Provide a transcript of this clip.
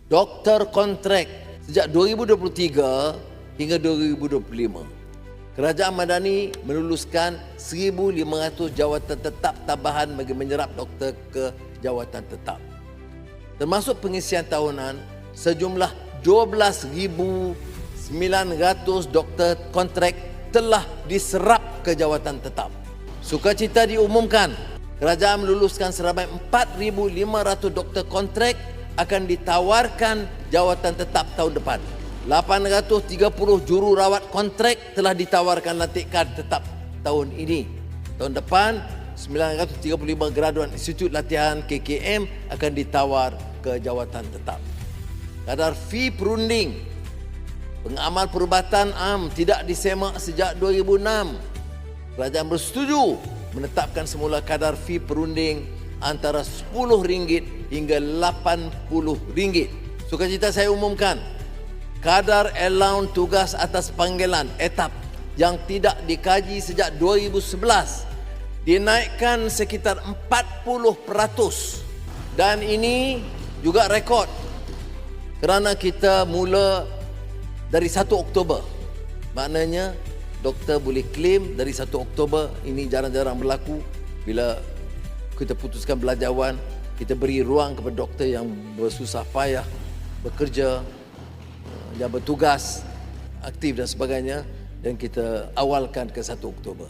doktor kontrak sejak 2023 hingga 2025. Kerajaan Madani meluluskan 1,500 jawatan tetap tambahan bagi menyerap doktor ke jawatan tetap. Termasuk pengisian tahunan, sejumlah 12,900 doktor kontrak telah diserap ke jawatan tetap. Sukacita diumumkan, kerajaan meluluskan seramai 4,500 doktor kontrak akan ditawarkan jawatan tetap tahun depan. 830 jururawat kontrak telah ditawarkan lantikan tetap tahun ini. Tahun depan, 935 graduan Institut Latihan KKM akan ditawar ke jawatan tetap. Kadar fee perunding pengamal perubatan am tidak disemak sejak 2006. Kerajaan bersetuju menetapkan semula kadar fee perunding antara RM10 hingga RM80. Sukacita saya umumkan, kadar allowance tugas atas panggilan etap yang tidak dikaji sejak 2011 dinaikkan sekitar 40%, dan ini juga rekod kerana kita mula dari 1 Oktober. Maknanya doktor boleh claim dari 1 Oktober. Ini jarang-jarang berlaku. Bila kita putuskan belanjawan, kita beri ruang kepada doktor yang bersusah payah bekerja, yang bertugas aktif dan sebagainya, dan kita awalkan ke 1 Oktober.